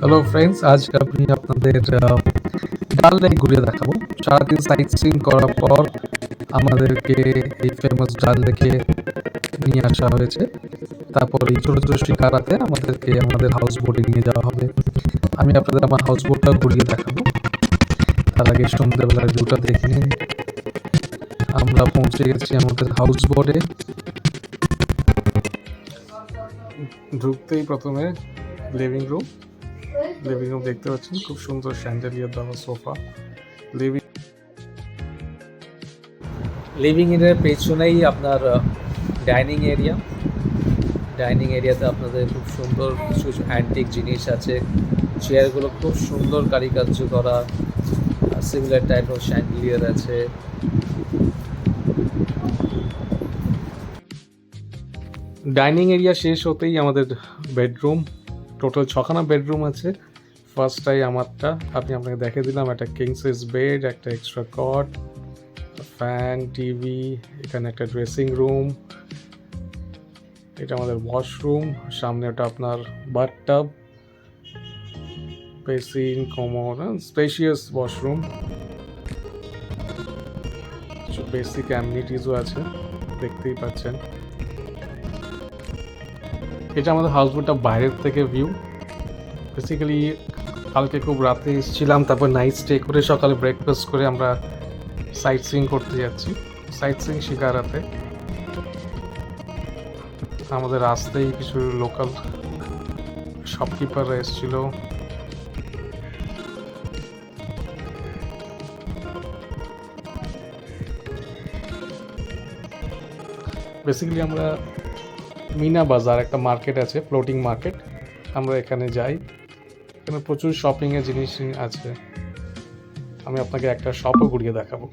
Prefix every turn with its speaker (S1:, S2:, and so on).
S1: Hello friends, আজ আমি আপনাদের ডাল লেক ঘুরিয়ে দেখাবো। সারাদিন সাইট সিইং করার পর আমাদেরকে এই ফেমাস ডাল লেকে নিয়ে আসা হয়েছে। তারপর এই ছোটো ছোটো শিকারাতে আমাদেরকে আমাদের হাউস বোটে নিয়ে যাওয়া হবে। আমি আপনাদের আমার হাউস বোটটাও ঘুরিয়ে দেখাবো। তার আগে সন্ধ্যেবেলার ভিউটা দেখে নিন। আমরা পৌঁছে গেছি আমাদের হাউস বোটে। ঢুকতেই প্রথমে লিভিং রুম দেখতে পাচ্ছেন, খুব সুন্দর স্যান্ডেলিয়ার দেওয়া সোফা। লিভিং এর পেছনেই আপনার ডাইনিং এরিয়াতে আপনাদের খুব সুন্দর কিছু অ্যান্টিক জিনিস আছে। চেয়ারগুলো খুব সুন্দর কারুকার্য করা, সিমিলার টাইপ অফ স্যান্ডেলিয়ার আছে। ডাইনিং এরিয়া শেষ হতেই আমাদের বেডরুম, টোটাল 6খানা বেডরুম আছে। ফার্স্টটাই আমারটা, আমি আপনাকে দেখে দিলাম। একটা কিং সাইজ বেড, একটা এক্সট্রা কট, ফ্যান, টিভি, এখানে একটা ড্রেসিং রুম, এটা আমাদের ওয়াশরুম, সামনে ওটা আপনার bathtub, basin, commode, spacious washroom, কিছু বেসিক অ্যামিনিটিসও আছে, দেখতেই পাচ্ছেন। এটা আমাদের হাউসবোটটা বাইরের থেকে ভিউ। বেসিক্যালি কালকে খুব রাতে এসেছিলাম, তারপর নাইট স্টে করে সকালে ব্রেকফাস্ট করে আমরা সাইট সিইং করতে যাচ্ছি। সাইট সিইং শিকারাতে আমাদের রাস্তায় কিছু লোকাল শপকিপাররা এসেছিল। বেসিক্যালি আমরা মিনা বাজার, একটা মার্কেট আছে, ফ্লোটিং মার্কেট, আমরা এখানে যাই। এখানে প্রচুর শপিংয়ের জিনিস আছে। আমি আপনাকে একটা শপও ঘুরিয়ে দেখাবো।